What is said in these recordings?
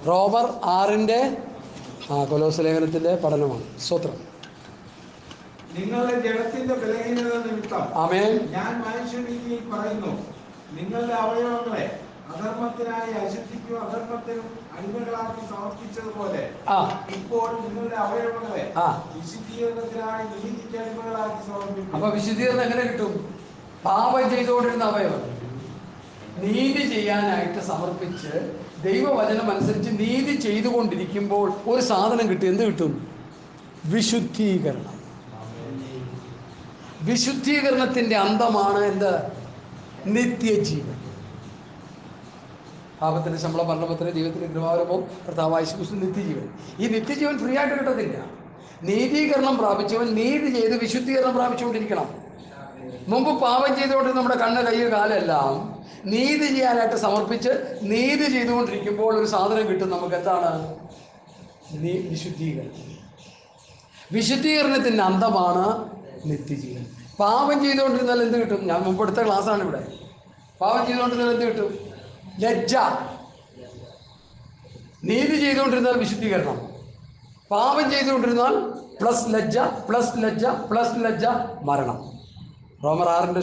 റോമർ 6-ന്റെ കൊലോസ്യ ലേഖനത്തിൻ്റെ പഠനമാണ്. സ്തോത്രം. നിങ്ങളുടെ ജഡത്തിന്റെ ബലഹീനത നിമിത്തം ആമേൻ. ഞാൻ മനുഷ്യരീതിയിൽ പറയുന്നു, നിങ്ങളുടെ അവയവങ്ങളെ അധർമ്മത്തിനായി അശുദ്ധിക്കും അധർമ്മത്തിനും അടിമകളാക്കി സമർപ്പിച്ചതുപോലെ ഇപ്പോൾ നിങ്ങളുടെ അവയവങ്ങളെ വിശുദ്ധീകരണത്തിനായി നീതിക്ക് അടിമകളാക്കി സമർപ്പിക്കും. അപ്പൊ വിശുദ്ധീകരണം എങ്ങനെ കിട്ടും? പാപം ചെയ്തുകൊണ്ടിരുന്ന അവയവം നീതി ചെയ്യാനായിട്ട് സമർപ്പിച്ച് ദൈവവചനം അനുസരിച്ച് നീതി ചെയ്തുകൊണ്ടിരിക്കുമ്പോൾ ഒരു സാധനം കിട്ടും. എന്ത് കിട്ടും? വിശുദ്ധീകരണം. വിശുദ്ധീകരണത്തിൻ്റെ അന്തമാണ് എന്ത്? നിത്യജീവൻ. പാപത്തിൻ്റെ ശമ്പളം മരണപത്രേ, ദൈവത്തിൻ്റെ കൃപാവരവും കർത്താവായ യേശുക്രിസ്തു നിത്യജീവൻ. ഈ നിത്യജീവൻ ഫ്രീ ആയിട്ട് കിട്ടത്തില്ല. നീതീകരണം പ്രാപിച്ചവൻ നീതി ചെയ്ത് വിശുദ്ധീകരണം പ്രാപിച്ചുകൊണ്ടിരിക്കണം. മുമ്പ് പാപം ചെയ്തുകൊണ്ട് നമ്മുടെ കണ്ണ്, കൈ, കാലെല്ലാം നീതി ചെയ്യാനായിട്ട് സമർപ്പിച്ച് നീതി ചെയ്തുകൊണ്ടിരിക്കുമ്പോൾ ഒരു സാധനം കിട്ടും നമുക്ക്. എന്താണ്? വിശുദ്ധീകരണം. വിശുദ്ധീകരണത്തിൻ്റെ അന്തമാണ് നിത്യജീവൻ. പാപം ചെയ്തുകൊണ്ടിരുന്നാൽ എന്ത് കിട്ടും? ഞാൻ മുമ്പ് എടുത്ത ക്ലാസ്സാണ് ഇവിടെ. പാപം ചെയ്തുകൊണ്ടിരുന്നാൽ എന്ത് കിട്ടും? ലജ്ജ. നീതി ചെയ്തുകൊണ്ടിരുന്നാൽ വിശുദ്ധീകരണം. പാപം ചെയ്തുകൊണ്ടിരുന്നാൽ പ്ലസ് ലജ്ജ, പ്ലസ് ലജ്ജ, പ്ലസ് ലജ്ജ, മരണം. റോമർ 6-ന്റെ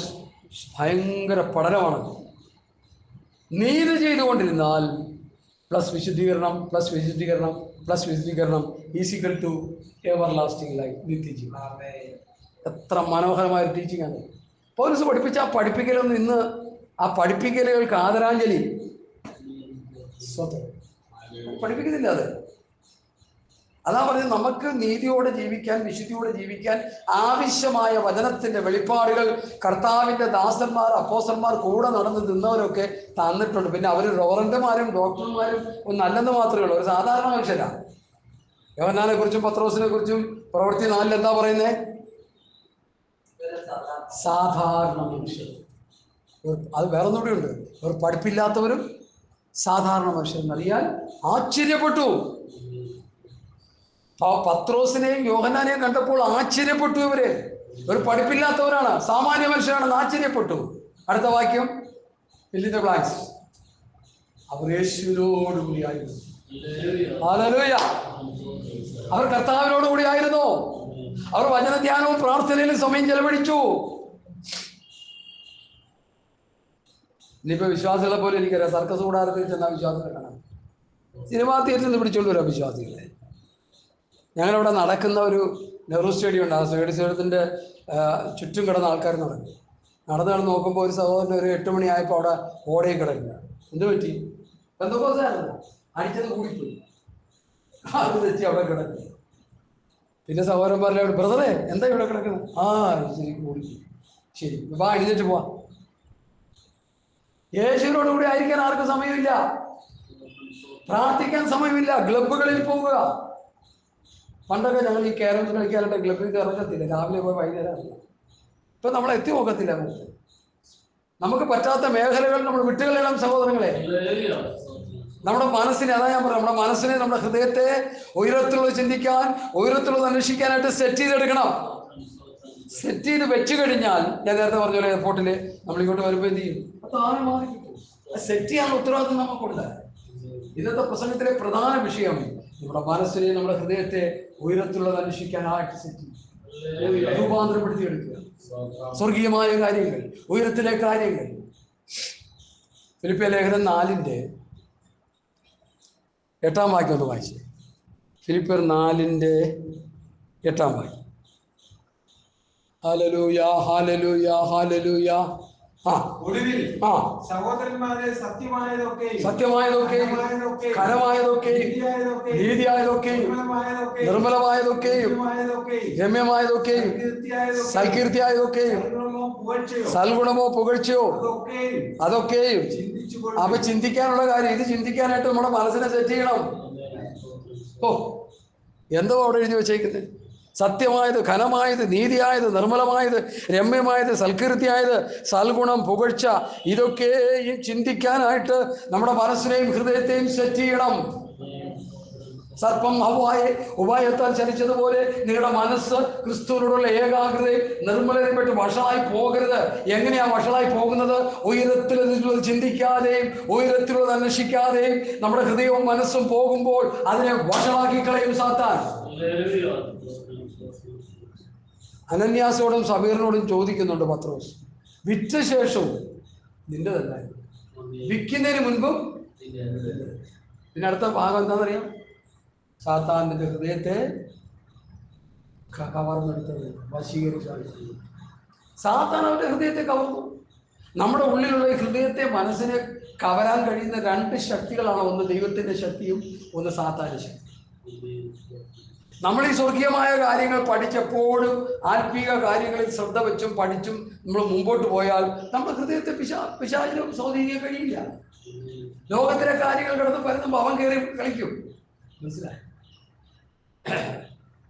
ഭയങ്കര പഠനമാണ്. നീതി ചെയ്തുകൊണ്ടിരുന്നാൽ പ്ലസ് വിശുദ്ധീകരണം, പ്ലസ് വിശുദ്ധീകരണം, പ്ലസ് വിശുദ്ധീകരണം is equal to everlasting life, നിത്യജീവൻ. എത്ര മനോഹരമായ ടീച്ചിങ് ആണ് പൗലോസ് പഠിപ്പിച്ച. ആ പഠിപ്പിക്കലൊന്നും ഇന്ന് ആ പഠിപ്പിക്കലുകൾക്ക് ആദരാഞ്ജലി പഠിപ്പിക്കുന്നില്ല. അതാ പറഞ്ഞത്, നമുക്ക് നീതിയോടെ ജീവിക്കാൻ, വിശുദ്ധിയോടെ ജീവിക്കാൻ ആവശ്യമായ വചനത്തിൻ്റെ വെളിപ്പാടുകൾ കർത്താവിൻ്റെ ദാസന്മാർ, അപ്പോസ്തലന്മാർ കൂടെ നടന്ന് നിന്നവരൊക്കെ തന്നിട്ടുണ്ട്. പിന്നെ അവർ റവറന്റുമാരും ഡോക്ടർമാരും ഒന്നല്ലെന്ന് മാത്രമേ ഉള്ളൂ. ഒരു സാധാരണ മനുഷ്യരാണ്. യോഹന്നാനെ കുറിച്ചും പത്രോസിനെ കുറിച്ചും പ്രവൃത്തി 4 എന്താ പറയുന്നത്? സാധാരണ മനുഷ്യർ. അത് വേറൊന്നുകൂടി ഉണ്ട്. അവർ പഠിപ്പില്ലാത്തവരും സാധാരണ മനുഷ്യരെന്നറിയാൻ ആശ്ചര്യപ്പെട്ടു. പത്രോസിനെയും യോഹന്നാനെയും കണ്ടപ്പോൾ ആശ്ചര്യപ്പെട്ടു. ഇവര് ഒരു പഠിപ്പില്ലാത്തവരാണ്, സാമാന്യ മനുഷ്യരാണെന്ന് ആശ്ചര്യപ്പെട്ടു. അടുത്ത വാക്യം, ഫില്ലിൻ ദ ബ്ലാങ്ക്സ്. അവർ യേശുവിനോടുകൂടിയായിരുന്നു. ഹല്ലേലൂയ. അവർ കർത്താവിനോടുകൂടി ആയിരുന്നു. അവർ വചനധ്യാനവും പ്രാർത്ഥനയിലും സമയം ചെലവഴിച്ചു. ഇനിയിപ്പോൾ വിശ്വാസികളെ പോലെ എനിക്കറിയാം, സർക്കസ് കൂടാരത്തിൽ ചെന്നാൽ വിശ്വാസികളെ കാണാം. സിനിമാ തിയേറ്ററിൽ നിന്ന് പിടിച്ചുകൊണ്ട് വരാം വിശ്വാസികളെ. ഞങ്ങളിവിടെ നടക്കുന്ന ഒരു നെഹ്റു സ്റ്റേഡിയം ഉണ്ട്. ആ സ്റ്റേഡിയത്തിൻ്റെ ചുറ്റും കിടന്ന ആൾക്കാർ നടന്ന് നോക്കുമ്പോൾ ഒരു സഹോദരൻ ഒരു 8 മണിയായപ്പോൾ അവിടെ ഓടയിൽ കിടക്കുക. എന്ത് പറ്റി? പെന്തക്കോസ്തായിരുന്നു, അടിച്ചത് കൂടിപ്പോയി. അത് തെറ്റി അവിടെ കിടക്കുക. പിന്നെ സഹോദരന്മാരുടെ അവിടെ, ബ്രദറെ എന്താ ഇവിടെ കിടക്കുന്നത്? ശരി, കൂടിപ്പോയി. ശരി, വാ എഴുന്നേറ്റ് പോവാ. യേശുവിനോടുകൂടി ആയിരിക്കാൻ ആർക്കും സമയമില്ല, പ്രാർത്ഥിക്കാൻ സമയമില്ല. ക്ലബ്ബുകളിൽ പോവുക. പണ്ടൊക്കെ ഞങ്ങൾ ഈ ക്യാരംസ് കളിക്കാനായിട്ട് ക്ലബ്ബിൽ ഇറങ്ങത്തില്ല, രാവിലെ പോയി വൈകുന്നേരം അറിയാം. ഇപ്പം നമ്മൾ എത്തി നോക്കത്തില്ല. നമുക്ക് പറ്റാത്ത മേഖലകൾ നമ്മൾ വിട്ടുകളയണം സഹോദരങ്ങളെ. നമ്മുടെ മനസ്സിനെ, അതാ ഞാൻ പറയാം, നമ്മുടെ മനസ്സിനെ, നമ്മുടെ ഹൃദയത്തെ ഉയരത്തിലുള്ളത് ചിന്തിക്കാൻ, ഉയരത്തിലുള്ളത് അന്വേഷിക്കാനായിട്ട് സെറ്റ് ചെയ്തെടുക്കണം. സെറ്റ് ചെയ്ത് വെച്ച് കഴിഞ്ഞാൽ, ഞാൻ നേരത്തെ പറഞ്ഞ പോലെ എയർപോർട്ടിൽ നമ്മളിങ്ങോട്ട് വരുമ്പോൾ എന്ത് ചെയ്യും? സെറ്റ് ചെയ്യാനുള്ള ഉത്തരവാദിത്വം നമുക്കുണ്ട്. ഇന്നത്തെ പ്രസംഗത്തിലെ പ്രധാന വിഷയം നമ്മുടെ മനസ്സിനെ, നമ്മുടെ ഹൃദയത്തെ ഉയരത്തിലുള്ളത് അന്വേഷിക്കാനായിട്ട് സെറ്റ് ചെയ്യും, രൂപാന്തരപ്പെടുത്തിയെടുക്കുക. സ്വർഗീയമായ കാര്യങ്ങൾ, ഉയരത്തിലെ കാര്യങ്ങൾ. ഫിലിപ്പിയ ലേഖനം 4-ന്റെ 8-ാം വാക്യം ഒന്ന് വായിച്ചേ. ഫിലിപ്പിയർ 4-ന്റെ 8-ാം വാക്യം. Hallelujah, hallelujah, hallelujah. ഒടുവിൽ സഹോദരന്മാരെ, സത്യമായതൊക്കെയും ഘനമായതൊക്കെയും നീതിയായതൊക്കെയും നിർമ്മലമായതൊക്കെയും രമ്യമായതൊക്കെയും സൽകീർത്തിയായതൊക്കെയും സൽഗുണമോ പുകഴ്ചയോ അതൊക്കെയും. അപ്പൊ ചിന്തിക്കാനുള്ള കാര്യം, ഇത് ചിന്തിക്കാനായിട്ട് നമ്മുടെ മനസ്സിനെ സെറ്റ് ചെയ്യണം. എന്തോ അവിടെ എഴുതി വെച്ചേക്കുന്നത്? സത്യമായത്, ഘനമായത്, നീതിയായത്, നിർമ്മലമായത്, രമ്യമായത്, സൽകീർത്തിയായത്, സൽഗുണം, പുകഴ്ച, ഇതൊക്കെയും ചിന്തിക്കാനായിട്ട് നമ്മുടെ മനസ്സിനെയും ഹൃദയത്തെയും സെറ്റ് ചെയ്യണം. സർപ്പം ഹവ്വായെ ഉപായത്താൽ ചലിച്ചതുപോലെ നിങ്ങളുടെ മനസ്സ് ക്രിസ്തുവിനോടുള്ള ഏകാഗ്രതയും നിർമ്മലതയുമായിട്ട് വഷളായി പോകരുത്. എങ്ങനെയാ വഷളായി പോകുന്നത്? ഉയരത്തിലുള്ളത് ചിന്തിക്കാതെയും ഉയരത്തിലുള്ളത് അന്വേഷിക്കാതെയും നമ്മുടെ ഹൃദയവും മനസ്സും പോകുമ്പോൾ അതിനെ വഷളാക്കി കളയും സാത്താൻ. അനന്യാസോടും സബീറിനോടും ചോദിക്കുന്നുണ്ട് പത്രോസ്, വിറ്റ ശേഷവും നിന്റെ തന്നെ, വിൽക്കുന്നതിന് മുൻപും. പിന്നെ അടുത്ത ഭാഗം എന്താണെന്നറിയാം? സാത്താന്റെ ഹൃദയത്തെ കവർന്നെടുത്തത്, വശീകരിച്ചാണ്. സാത്താൻ അവരുടെ ഹൃദയത്തെ കവർന്നു. നമ്മുടെ ഉള്ളിലുള്ള ഈ ഹൃദയത്തെ, മനസ്സിനെ കവരാൻ കഴിയുന്ന രണ്ട് ശക്തികളാണ്. ഒന്ന് ദൈവത്തിന്റെ ശക്തിയും ഒന്ന് സാത്താന്റെ ശക്തി. നമ്മൾ ഈ സ്വർഗീയമായ കാര്യങ്ങൾ പഠിച്ചപ്പോഴും ആത്മീക കാര്യങ്ങളിൽ ശ്രദ്ധ വെച്ചും പഠിച്ചും നമ്മൾ മുമ്പോട്ട് പോയാൽ നമ്മുടെ ഹൃദയത്തെ പിശാചിനും സ്വാധീനിക്കാൻ കഴിയില്ല. ലോകത്തിലെ കാര്യങ്ങൾ കിടന്ന് പരന്നുമ്പോൾ അവൻ കയറി കളിക്കും. മനസ്സിലായി?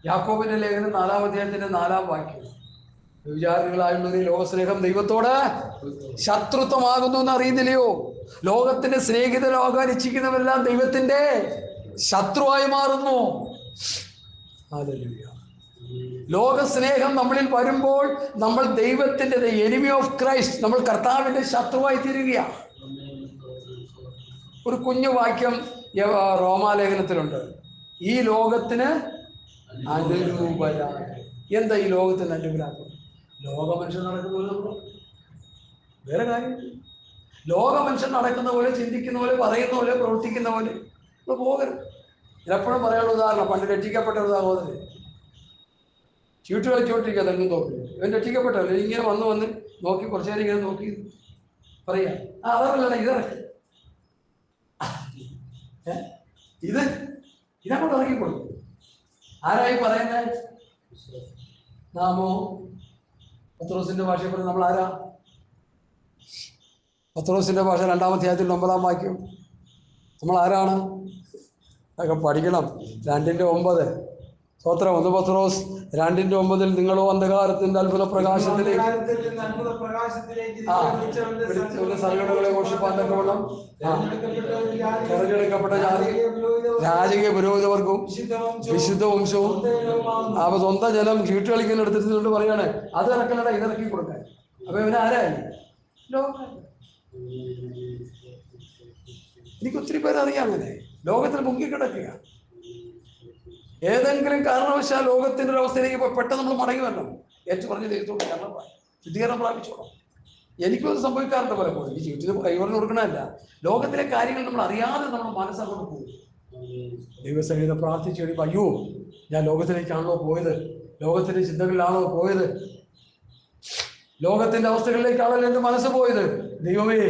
യാക്കോബിന്റെ ലേഖനം 4-ാം അധ്യായത്തിന്റെ 4-ാം വാക്യം, വിചാരികളായുള്ളവരെ ലോകസ്നേഹം ദൈവത്തോട് ശത്രുത്വമാകുന്നു എന്ന് അറിയുന്നില്ലയോ? ലോകത്തിന്റെ സ്നേഹിതരാകാൻ ഇച്ഛിക്കുന്നവരെല്ലാം ദൈവത്തിന്റെ ശത്രുവായി മാറുന്നു. ലോകസ്നേഹം നമ്മളിൽ വരുമ്പോൾ നമ്മൾ ദൈവത്തിന്റെ എനിമി ഓഫ് ക്രൈസ്റ്റ്, നമ്മൾ കർത്താവിന്റെ ശത്രുവായി തീരുകയാണ്. ഒരു കുഞ്ഞു വാക്യം റോമാലേഖനത്തിലുണ്ട്, ഈ ലോകത്തിന് അനുരൂപരാണ്. എന്താ ഈ ലോകത്തിന് അനുഗ്രഹം? ലോക മനുഷ്യൻ നടക്കുന്ന പോലെ നമ്മൾ വേറെ കാര്യം. ലോക മനുഷ്യൻ നടക്കുന്ന പോലെ, ചിന്തിക്കുന്ന പോലെ, പറയുന്ന പോലെ, പ്രവർത്തിക്കുന്ന പോലെ നമ്മൾ പോകരുത്. എപ്പോഴും പറയാനുള്ള ഉദാഹരണം, പണ്ട് രക്ഷിക്കപ്പെട്ട ഒരു സഹോദരൻ ചീട്ട് കളിച്ചോണ്ടിരിക്കുക തെങ്ങും തോക്കി. ഇവൻ രക്ഷിക്കപ്പെട്ടല്ലോ, ഇങ്ങനെ വന്ന് നോക്കി കുറച്ചു നേരം ഇങ്ങനെ നോക്കി പറയാ, അതല്ല ഇതിറക്കി, ഇതങ്ങോട്ട് ഇറങ്ങിക്കൊള്ളു. ആരായി പറയുന്നത്? നാമോ പത്രോസിന്റെ ഭാഷയെ പറഞ്ഞ് നമ്മൾ ആരാ? പത്രോസിന്റെ ഭാഷ 2-ാം അധ്യായത്തിൽ 9-ാം വാക്യം. നമ്മൾ ആരാണ്? അതൊക്കെ പഠിക്കണം. 2:9. സ്തോത്രം. 1 പത്രോസ് 2:9 നിങ്ങളോ അന്ധകാരത്തിന്റെ അത്ഭുത പ്രകാശത്തിലേക്ക് സർവ്വകളെ ഘോഷിപ്പാൻ തക്കവണ്ണം തെരഞ്ഞെടുക്കപ്പെട്ട ജാതി, രാജകീയ പുരോഹിതവർക്കും വിശുദ്ധ വംശവും അവ സ്വന്തം ജനം ചീട്ട് കളിക്കുന്ന എടുത്തിട്ടുണ്ട് പറയാണ്, അത് ഇറക്കലട ഇതിറക്കി കൊടുക്കാൻ. അപ്പൊ ഇവന് ആരായി? എനിക്ക് ഒത്തിരി പേരറിയാം അങ്ങനെ ലോകത്തിൽ മുങ്ങിക്കിടക്കുക. ഏതെങ്കിലും കാരണവശാൽ ലോകത്തിന്റെ ഒരു അവസ്ഥയിലേക്ക് പെട്ടെന്ന് നമ്മൾ മടങ്ങി വരണം. ഏറ്റു പറഞ്ഞ് ദൈവത്തോട് ശുദ്ധീകരണം പ്രാപിച്ചോളാം. എനിക്കൊന്നും സംഭവിക്കാറുണ്ട് പലപ്പോഴും. ഈ ജീവിതത്തിൽ കൈവറിന് കൊടുക്കണമല്ല, ലോകത്തിലെ കാര്യങ്ങൾ നമ്മൾ അറിയാതെ നമ്മൾ മനസ്സങ്ങോട്ട് പോകും. ദൈവസന്നിധിയിൽ പ്രാർത്ഥിച്ചു കഴിയുമ്പോൾ അയ്യോ ഞാൻ ലോകത്തിലേക്കാണല്ലോ പോയത്, ലോകത്തിന്റെ ചിന്തകളിലാണോ പോയത്, ലോകത്തിന്റെ അവസ്ഥകളിലേക്കാണല്ലോ എൻ്റെ മനസ്സ് പോയത്. ദൈവമേ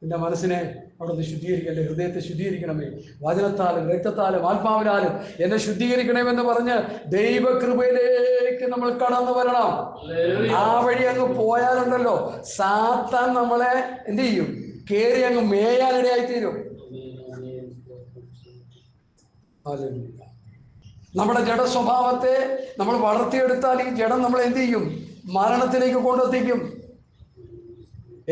എൻ്റെ മനസ്സിനെ അവിടുന്ന് ശുദ്ധീകരിക്കണം, എൻ്റെ ഹൃദയത്തെ ശുദ്ധീകരിക്കണമേ, വചനത്താലും രക്തത്താലും ആത്മാവിനാലും എന്നെ ശുദ്ധീകരിക്കണമെന്ന് പറഞ്ഞ് ദൈവകൃപയിലേക്ക് നമ്മൾ കടന്നു വരണം. ആ വഴി അങ്ങ് പോയാലുണ്ടല്ലോ സാത്താൻ നമ്മളെ എന്ത് ചെയ്യും? കേറി അങ്ങ് മേയാനിടയായിത്തീരും. നമ്മുടെ ജഡ സ്വഭാവത്തെ നമ്മൾ വളർത്തിയെടുത്താൽ ഈ ജഡം നമ്മളെ എന്ത് ചെയ്യും? മരണത്തിലേക്ക് കൊണ്ടെത്തിക്കും.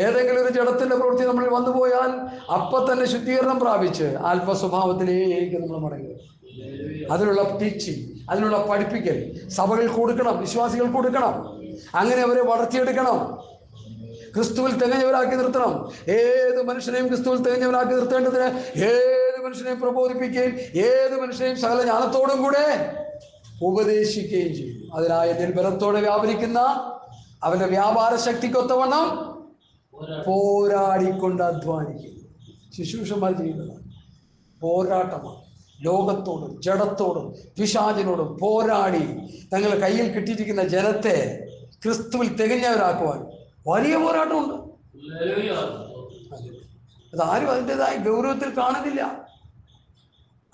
ഏതെങ്കിലും ഒരു ജഡത്തിന്റെ പ്രവൃത്തി നമ്മൾ വന്നുപോയാൽ അപ്പം തന്നെ ശുദ്ധീകരണം പ്രാപിച്ച് ആത്മസ്വഭാവത്തിലേക്ക് നമ്മൾ മടങ്ങി. അതിനുള്ള ടീച്ചിങ്, അതിനുള്ള പഠിപ്പിക്കൽ സഭകൾ കൊടുക്കണം, വിശ്വാസികൾ കൊടുക്കണം. അങ്ങനെ അവരെ വളർത്തിയെടുക്കണം, ക്രിസ്തുവിൽ തികഞ്ഞവരാക്കി നിർത്തണം. ഏത് മനുഷ്യനെയും ക്രിസ്തുവിൽ തികഞ്ഞവരാക്കി നിർത്തേണ്ടതിന് ഏത് മനുഷ്യനെയും പ്രബോധിപ്പിക്കുകയും ഏത് മനുഷ്യനെയും സകല ജ്ഞാനത്തോടും കൂടെ ഉപദേശിക്കുകയും ചെയ്യും. അതിനായ നിർബലത്തോടെ വ്യാപരിക്കുന്ന അവന്റെ വ്യാപാര ശക്തിക്കൊത്തവണ്ണം പോരാടിക്കൊണ്ട് അധ്വാനിക്കും. ശുശ്രൂഷന്മാർ ചെയ്യുന്നതാണ് പോരാട്ടമാണ്. ലോകത്തോടും ജഡത്തോടും പിശാചിനോടും പോരാടി തങ്ങളുടെ കയ്യിൽ കിട്ടിയിരിക്കുന്ന ജനത്തെ ക്രിസ്തുവിൽ തികഞ്ഞവരാക്കുവാൻ വലിയ പോരാട്ടമുണ്ട്. അതാരും അതിൻ്റെതായ ഗൗരവത്തിൽ കാണുന്നില്ല.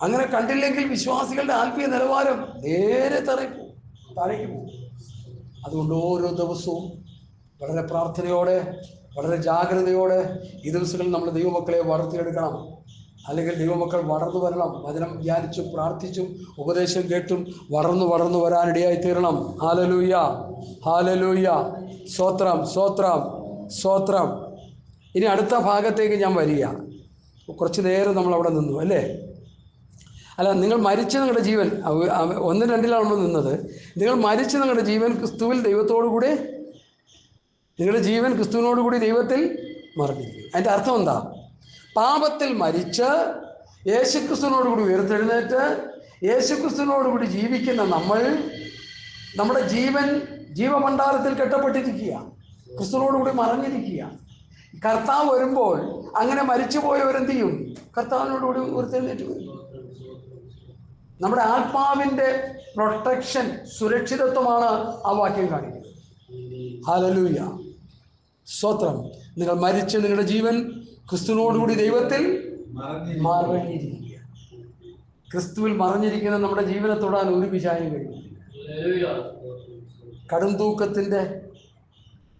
അങ്ങനെ കണ്ടില്ലെങ്കിൽ വിശ്വാസികളുടെ ആത്മീയ നിലവാരം നേരെ താഴേക്ക് പോകും. അതുകൊണ്ട് ഓരോ ദിവസവും വളരെ പ്രാർത്ഥനയോടെ, വളരെ ജാഗ്രതയോടെ ഈ ദിവസങ്ങളിൽ നമ്മൾ ദൈവമക്കളെ വളർത്തിയെടുക്കണം. അല്ലെങ്കിൽ ദൈവമക്കൾ വളർന്നു വരണം. വചനം ധ്യാനിച്ചും പ്രാർത്ഥിച്ചും ഉപദേശം കേട്ടും വളർന്നു വരാനിടയായി തീരണം. ഹല്ലേലൂയ, ഹല്ലേലൂയ, സ്തോത്രം, സ്തോത്രം, സ്തോത്രം. ഇനി അടുത്ത ഭാഗത്തേക്ക് ഞാൻ വരിക. കുറച്ച് നേരം നമ്മൾ അവിടെ നിന്നു അല്ലേ? അല്ല, നിങ്ങൾ മരിച്ച നിങ്ങളുടെ ജീവൻ 1-2 നമ്മൾ നിന്നത്. നിങ്ങൾ മരിച്ച നിങ്ങളുടെ ജീവൻ ക്രിസ്തുവിൽ ദൈവത്തോടുകൂടി, നിങ്ങളുടെ ജീവൻ ക്രിസ്തുവിനോടുകൂടി ദൈവത്തിൽ മറഞ്ഞിരിക്കും. അതിൻ്റെ അർത്ഥം എന്താ? പാപത്തിൽ മരിച്ച് യേശുക്രിസ്തുവിനോടുകൂടി ഉയർത്തെഴുന്നേറ്റ് യേശുക്രിസ്തുവിനോടുകൂടി ജീവിക്കുന്ന നമ്മൾ, നമ്മുടെ ജീവൻ ജീവഭണ്ഡാരത്തിൽ കെട്ടപ്പെട്ടിരിക്കുക, ക്രിസ്തുവിനോടുകൂടി മറഞ്ഞിരിക്കുക. കർത്താവ് വരുമ്പോൾ അങ്ങനെ മരിച്ചുപോയവരെന്ത് ചെയ്യും? കർത്താവിനോടുകൂടി ഉയർത്തെഴുന്നേറ്റ് വരും. നമ്മുടെ ആത്മാവിൻ്റെ പ്രൊട്ടക്ഷൻ, സുരക്ഷിതത്വമാണ് ആ വാക്യം കാണിക്കുന്നത്. ഹല്ലേലൂയ, സ്തോത്രം. നിങ്ങൾ മരിച്ച് നിങ്ങളുടെ ജീവൻ ക്രിസ്തുവിനോടുകൂടി ദൈവത്തിൽ മറഞ്ഞിരിക്കുക. ക്രിസ്തുവിൽ മറഞ്ഞിരിക്കുന്ന നമ്മുടെ ജീവനെ തൊടാൻ ഒരു പിശാചിനും കഴിയില്ല. കടും തൂക്കത്തിൻ്റെ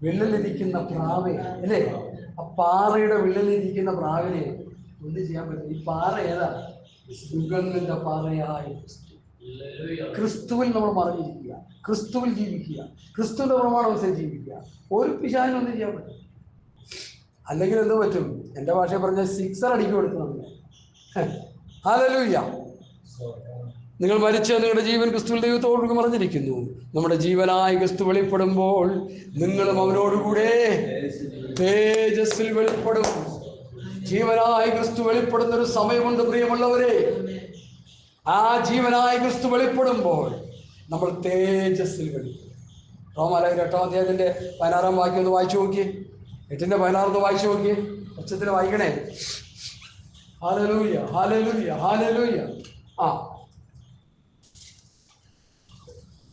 വിള്ളലിരിക്കുന്ന പ്രാവെ അല്ലേ, ആ പാറയുടെ വിള്ളലിരിക്കുന്ന പ്രാവിനെ ഒന്നും ചെയ്യാൻ പറ്റില്ല. ഈ പാറ ഏതാ? സുഗന്ധ പാറയായി ക്രിസ്തുവിൽ നമ്മൾ മറഞ്ഞിരിക്കുക, ക്രിസ്തുവിൽ ജീവിക്കുക, ക്രിസ്തുവിൻ്റെ പ്രമാണം അനുസരിച്ച് ജീവിക്കുക. ഒരു പിശാചിനൊന്നും ചെയ്യാൻ പറ്റും. അല്ലെങ്കിൽ എന്ത് പറ്റും? എൻ്റെ ഭാഷയെ പറഞ്ഞാൽ 6 അടിക്കും എടുത്തു നമ്മൾ. ഹല്ലേലൂയ. നിങ്ങൾ മരിച്ച നിങ്ങളുടെ ജീവൻ ക്രിസ്തുവിൽ ദൈവത്തോടുകൂടി മറഞ്ഞിരിക്കുന്നു. നമ്മുടെ ജീവനായ ക്രിസ്തു വെളിപ്പെടുമ്പോൾ നിങ്ങളും അവനോടുകൂടെ തേജസ്സിൽ വെളിപ്പെടും. ജീവനായ ക്രിസ്തു വെളിപ്പെടുന്ന ഒരു സമയമുണ്ട് പ്രിയമുള്ളവരെ. ആ ജീവനായ ക്രിസ്തു വെളിപ്പെടുമ്പോൾ നമ്മൾ തേജസ്സിൽ വെളിപ്പെടും. റോമാലേഖനം 8-ാം വാക്യം ഒന്ന് വായിച്ചു നോക്കിയേ. 8:16 വായിച്ചു നോക്കിയേ. ഉച്ചത്തിൽ വായിക്കണേ. Hallelujah, hallelujah, hallelujah. ആ,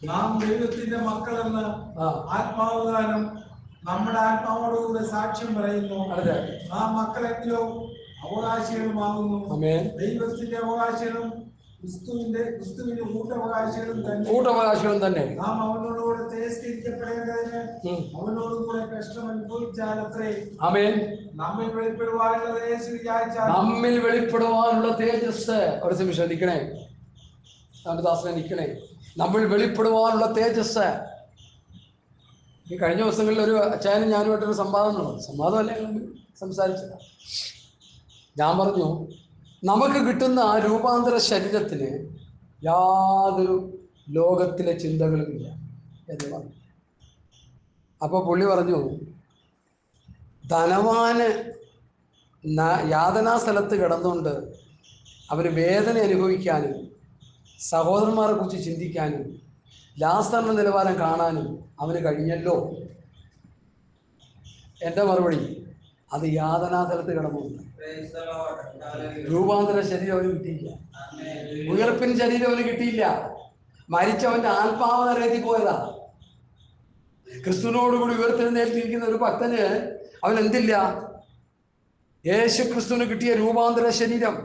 നാം ദൈവത്തിന്റെ മക്കളെന്ന് ആത്മാവദാനം നമ്മുടെ ആത്മാവോടുകൂടെ സാക്ഷ്യം പറയുന്നു. നാം മക്കളെങ്കിലോ അവകാശികളുമാകുന്നു. ദൈവത്തിന്റെ അവകാശികളും ക്രിസ്തുവിന്റെ കൂട്ടവകാശികളും തന്നെ. നാം അവനോടുകൂടെ തിരസ്കരിക്കപ്പെടേണ്ടതിന് അവനോടുകൂടെ കഷ്ടം അനുഭവിച്ചാലത്രേ നമ്മിൽ വെളിപ്പെടുവാനുള്ള തേജസ് വിചാരിച്ചാൽ. നമ്മിൽ വെളിപ്പെടുവാനുള്ള തേജസ്. ഒരു നിമിഷം നിൽക്കണേ, ദാസനെ നിൽക്കണേ. നമ്മൾ വെളിപ്പെടുവാനുള്ള തേജസ്. ഈ കഴിഞ്ഞ ദിവസങ്ങളിൽ ഒരു അച്ചായനും ഞാനുമായിട്ടൊരു സംവാദമല്ല സംസാരിച്ചത്. ഞാൻ പറഞ്ഞു, നമുക്ക് കിട്ടുന്ന ആ രൂപാന്തര ശരീരത്തിന് യാതൊരു ലോകത്തിലെ ചിന്തകളുമില്ല എന്ന് പറഞ്ഞു. അപ്പോൾ പുള്ളി പറഞ്ഞു, ധനവാന് യാതനാ സ്ഥലത്ത് കിടന്നുകൊണ്ട് അവന് വേദന അനുഭവിക്കാനും സഹോദരന്മാരെ കുറിച്ച് ചിന്തിക്കാനും ലാസറിന്റെ നിലവാരം കാണാനും അവന് കഴിഞ്ഞല്ലോ. എൻ്റെ മറുപടി, അത് യാതനാതലത്ത് കിടന്നുണ്ട്. രൂപാന്തര ശരീരം അവന് കിട്ടിയില്ല, ഉയർപ്പിൻ ശരീരം അവന് കിട്ടിയില്ല. മരിച്ചവന്റെ ആത്മാവനരേതി പോയതാ. ക്രിസ്തുവിനോടുകൂടി ഉയർത്തെഴുന്നേറ്റിരിക്കുന്ന ഒരു ഭക്തന് അവൻ എന്തില്ല? യേശു ക്രിസ്തുവിന് കിട്ടിയ രൂപാന്തര ശരീരം,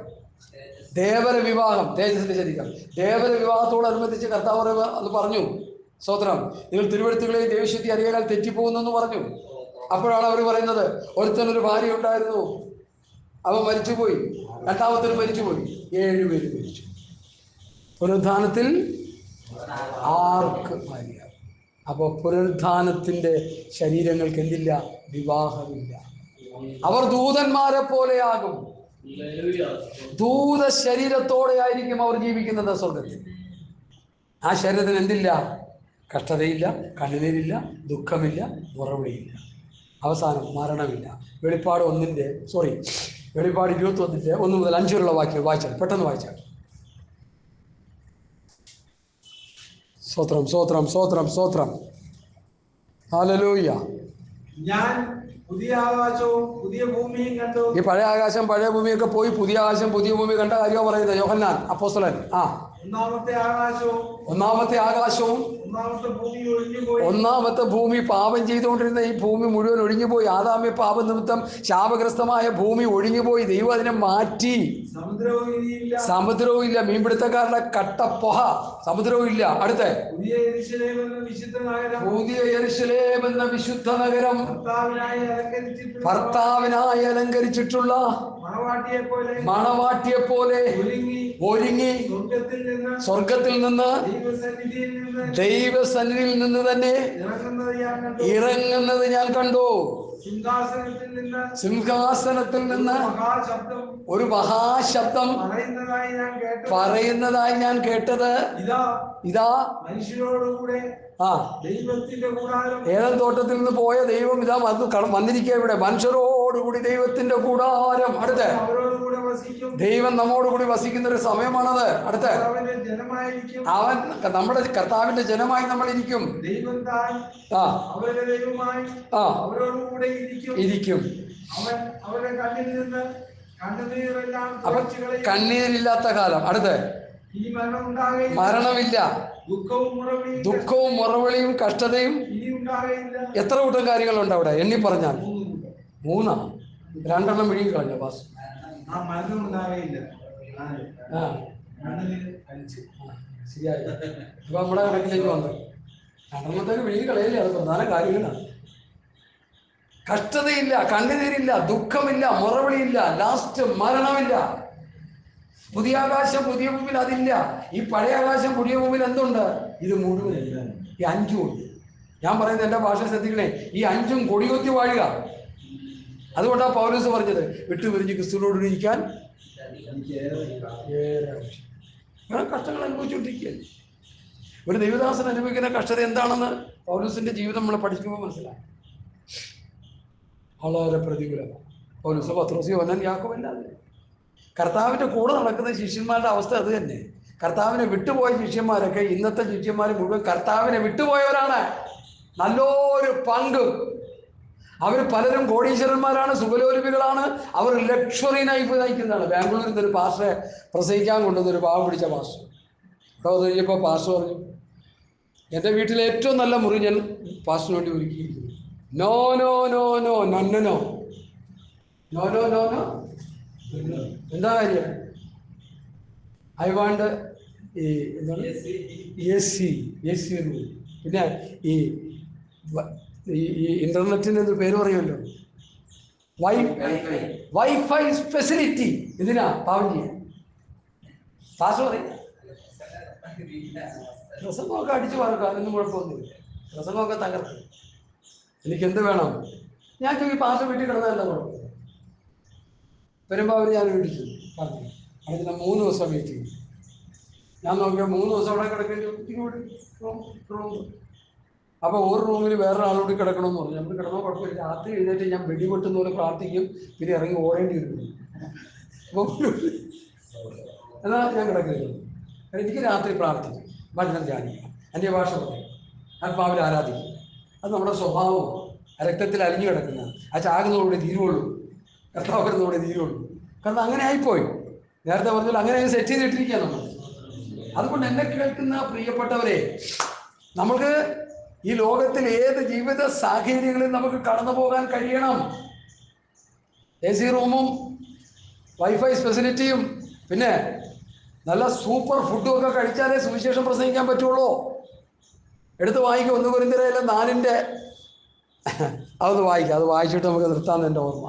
ദേവര വിവാഹം, തേജസ്സിന്റെ ശരീരം. ദേവര വിവാഹത്തോടനുബന്ധിച്ച് കർത്താവ് അത് പറഞ്ഞു, സ്തോത്രം, നിങ്ങൾ തിരുവെഴുത്തുകളെയും ദൈവശക്തി അറിയാൻ തെറ്റിപ്പോകുന്നെന്ന് പറഞ്ഞു. അപ്പോഴാണ് അവർ പറയുന്നത്, ഒരുത്തനൊരു ഭാര്യ ഉണ്ടായിരുന്നു, അവൻ മരിച്ചുപോയി, രണ്ടാമത്തനും മരിച്ചുപോയി, 7 പേര് മരിച്ചു. പുനരുദ്ധാനത്തിൽ ആർക്ക് ഭാര്യ? അപ്പോൾ പുനരുദ്ധാനത്തിൻ്റെ ശരീരങ്ങൾക്ക് എന്തില്ല? വിവാഹമില്ല. അവർ ദൂതന്മാരെ പോലെയാകും. ദൂത ശരീരത്തോടെ ആയിരിക്കും അവർ ജീവിക്കുന്നത് സ്വർഗത്തിൽ. ആ ശരീരത്തിന് എന്തില്ല? കഷ്ടതയില്ല, കണ്ണുനീരില്ല, ദുഃഖമില്ല, മുറവിളിയില്ല, അവസാനം മരണമില്ല. വെളിപ്പാട് 21-ന്റെ 1 മുതൽ 5 വരെയുള്ള വാക്യം വായിച്ചാൽ പെട്ടെന്ന് വായിച്ചാൽ. സ്തോത്രം, സ്തോത്രം, സ്തോത്രം, സ്തോത്രം. ഹല്ലേലൂയ. ഞാൻ പുതിയ ആകാശവും പുതിയ ഭൂമിയും കണ്ടു. ഈ പഴയ ആകാശം പഴയ ഭൂമിയൊക്കെ പോയി പുതിയ ആകാശം പുതിയ ഭൂമി കണ്ട കാര്യമാണ് പറയുന്നത് യോഹന്നാൻ അപ്പോസ്തലൻ. ഒന്നാമത്തെ ആകാശവും ഒന്നാമത്തെ ഭൂമി, പാപം ചെയ്തുകൊണ്ടിരുന്ന ഈ ഭൂമി മുഴുവൻ ഒഴിഞ്ഞുപോയി. ആദാമ്യ പാപ നിമിത്തം ശാപഗ്രസ്തമായ ഭൂമി ഒഴിഞ്ഞുപോയി. ദൈവം അതിനെ മാറ്റി. സമുദ്രവും ഇല്ല, മീൻപിടുത്തക്കാരുടെ കട്ടപ്പൊഹ, സമുദ്രവും ഇല്ല. അടുത്ത പുതിയ യെരൂശലേം എന്ന വിശുദ്ധ നഗരം, ഭർത്താവിനായി അലങ്കരിച്ചിട്ടുള്ള മണവാട്ടിയെ പോലെ സ്വർഗത്തിൽ നിന്ന് ദൈവസന്നിധിയിൽ നിന്ന് തന്നെ ഇറങ്ങുന്നത് ഞാൻ കണ്ടു. സിംഹാസനത്തിൽ നിന്ന് ഒരു മഹാശബ്ദം പറയുന്നതായി ഞാൻ കേട്ടത്, ഇതാ മനുഷ്യരോടുകൂടെ ഏതൻ തോട്ടത്തിൽ നിന്ന് പോയ ദൈവം ഇതാ വന്നിരിക്കുക ഇവിടെ. മനുഷ്യരോടുകൂടി ദൈവത്തിന്റെ കൂടാരം. അടുത്ത് ദൈവം നമ്മോടുകൂടി വസിക്കുന്ന ഒരു സമയമാണത്. അടുത്ത് അവൻ നമ്മുടെ കർത്താവിന്റെ ജനമായി നമ്മൾ ഇരിക്കും. ഇരിക്കും. അപ്പൊ കണ്ണീരില്ലാത്ത കാലം. അടുത്ത് മരണമില്ല. ദുഃഖവും മുറവിളിയും കഷ്ടതയും. എത്ര കൂട്ടം കാര്യങ്ങളുണ്ട് അവിടെ എണ്ണി പറഞ്ഞാൽ? 3. 2 വിഴുങ്ങി കളഞ്ഞ പാസ്. ശരിയായി. ഇപ്പൊ നമ്മുടെ കണക്കിലേക്ക് വന്നു. 2 വിഴുങ്ങി കളയില്ലേ? അത് പ്രധാന കാര്യങ്ങളാണ്. കഷ്ടതയില്ല, കണ്ണുനീരില്ല, ദുഃഖമില്ല, മുറവിളിയില്ല, ലാസ്റ്റ് മരണമില്ല. പുതിയ ആകാശം പുതിയ ഭൂമിയിൽ അതില്ല. ഈ പഴയ ആകാശം പുതിയ ഭൂമിയിൽ എന്തുണ്ട്? ഇത് മുഴുവനില്ല. ഈ 5 ഉണ്ട്. ഞാൻ പറയുന്നത് എൻ്റെ ഭാഷ ശ്രദ്ധിക്കണേ. ഈ 5ഉം കൊടികുത്തി വാഴുക. അതുകൊണ്ടാണ് പൗലോസ് പറഞ്ഞത്, വിട്ടുപിരിഞ്ഞ് ക്രിസ്തുവിനോട് ഇരിക്കാൻ അങ്ങനെ കഷ്ടങ്ങൾ അനുഭവിച്ചുകൊണ്ടിരിക്കുകയല്ലേ. ഒരു ദൈവദാസൻ അനുഭവിക്കുന്ന കഷ്ടത എന്താണെന്ന് പൗലോസിന്റെ ജീവിതം നമ്മൾ പഠിക്കുമ്പോൾ മനസ്സിലായി. വളരെ പ്രതികൂലമാണ്. പൗലോസ്, പത്രോസ്, യോഹന്നാൻ, യാക്കോബ് അല്ലാതെ കർത്താവിൻ്റെ കൂടെ നടക്കുന്ന ശിഷ്യന്മാരുടെ അവസ്ഥ അത് തന്നെ. കർത്താവിനെ വിട്ടുപോയ ശിഷ്യന്മാരൊക്കെ ഇന്നത്തെ ശിഷ്യന്മാർ മുഴുവൻ കർത്താവിനെ വിട്ടുപോയവരാണ്. നല്ലൊരു പങ്ക്. അവർ പലരും കോടീശ്വരന്മാരാണ്, സുഖലോലുപികളാണ്. അവർ ലക്ഷറി ലൈഫ് നയിക്കുന്നതാണ്. ബാംഗ്ലൂരിൽ നിന്നൊരു പാസ്റ്ററെ പ്രസംഗിക്കാൻ കൊണ്ടുവന്നൊരു പാവം പിടിച്ച പാസ്റ്റർ. അവിടെ കഴിഞ്ഞപ്പോൾ പാസ്റ്റർ പറഞ്ഞു, എൻ്റെ വീട്ടിലെ ഏറ്റവും നല്ല മുറി ഞാൻ പാസ്റ്ററിന് വേണ്ടി ഒരുക്കിയിരിക്കുന്നു. No no no no no no no no no no. എന്താ കാര്യം? ഐ വാണ്ട് ഈ എന്താണ് എ സി റൂം. പിന്നെ ഈ ഇന്റർനെറ്റിന് ഒരു പേര് പറയുമല്ലോ, വൈഫൈ ഫെസിലിറ്റി. ഇതിനാ പാവം ചെയ്യാൻ പാസ് പറയും. പ്രസംഗമൊക്കെ അടിച്ചു പറക്കുക, അതൊന്നും കുഴപ്പമൊന്നുമില്ല. പ്രസംഗമൊക്കെ തകർക്കും. എനിക്കെന്ത് വേണം? ഞാൻ ചോദിക്കും, പാസ് വീട്ടിൽ കിടന്നാൽ എന്താ കുഴപ്പം? വരുമ്പോൾ അവർ ഞാൻ വിളിച്ചു പറഞ്ഞു. അതിന് 3 ദിവസം വെയിറ്റ് ചെയ്യും. ഞാൻ നോക്കിയാൽ 3 ദിവസം അവിടെ കിടക്കേണ്ടി റൂം. അപ്പോൾ ഒരു റൂമിൽ വേറൊരാളോട് കിടക്കണമെന്ന് പറഞ്ഞു. നമ്മൾ കിടന്നോ കുഴപ്പമില്ല. രാത്രി എഴുന്നേറ്റ് ഞാൻ വെടിപൊട്ടുന്ന പോലെ പ്രാർത്ഥിക്കും. പിന്നെ ഇറങ്ങി ഓടേണ്ടി വരും. എന്നാൽ ഞാൻ കിടക്കുന്നത് എനിക്ക് രാത്രി പ്രാർത്ഥിക്കും, ഭജനം ധ്യാനിക്കും, എൻ്റെ ഭാഷ പറയും, ആത്മാവിൽ ആരാധിക്കും. അത് നമ്മുടെ സ്വഭാവമാണ്. രക്തത്തിൽ അലിഞ്ഞു കിടക്കുന്ന ആ ചാകുന്നതോടെ തീരുവുള്ളൂ, കർത്താവുന്നതോടെ തീരുവുള്ളൂ. കാരണം അങ്ങനെ ആയിപ്പോയി. നേരത്തെ പറഞ്ഞാൽ അങ്ങനെ സെറ്റ് ചെയ്തിട്ടിരിക്കുക നമ്മൾ. അതുകൊണ്ട് എന്നെ കേൾക്കുന്ന പ്രിയപ്പെട്ടവരെ, നമുക്ക് ഈ ലോകത്തിൽ ഏത് ജീവിത സാഹചര്യങ്ങളിൽ നമുക്ക് കടന്നു പോകാൻ കഴിയണം. AC റൂമും വൈഫൈ ഫെസിലിറ്റിയും പിന്നെ നല്ല സൂപ്പർ ഫുഡും ഒക്കെ കഴിച്ചാലേ സുവിശേഷം പ്രസംഗിക്കാൻ പറ്റുള്ളൂ. എടുത്ത് വായിക്കുക. 1 കൊരിന്ത്യർ 4 അതൊന്ന് വായിക്കുക. അത് വായിച്ചിട്ട് നമുക്ക് നിർത്താമെന്ന് എൻ്റെ ഓർമ്മ.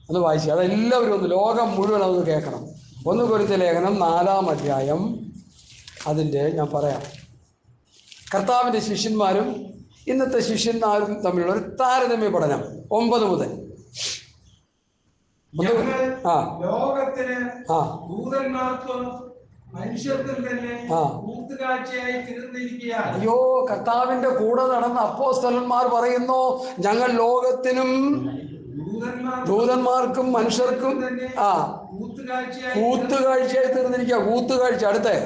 ഒന്ന് വായിക്കുക. അതെല്ലാവരും ഒന്ന്, ലോകം മുഴുവൻ അതൊന്ന് കേൾക്കണം. 1 കൊരിന്ത്യർ ലേഖനം 4-ാം അധ്യായം. അതിൻ്റെ ഞാൻ പറയാം. കർത്താവിൻ്റെ ശിഷ്യന്മാരും ഇന്നത്തെ ശിഷ്യന്മാരും തമ്മിലുള്ള ഒരു താരതമ്യ പഠനം 9 മുതൽ. ലോകത്തിന് ദൂതന്മാർക്ക് മനുഷ്യർക്കും തന്നെ കൂട്ടുകാഴ്ചയായി തീർന്നിരിക്കുകയാണ്. അയ്യോ, കർത്താവിന്റെ കൂടെ നടന്ന അപ്പോസ്തലന്മാർ പറയുന്നു, ഞങ്ങൾ ലോകത്തിനും ദൂതന്മാർക്കും മനുഷ്യർക്കും കൂട്ടുകാഴ്ചയായി തീർന്നിരിക്കുക. കൂട്ടുകാഴ്ച. അടുത്ത്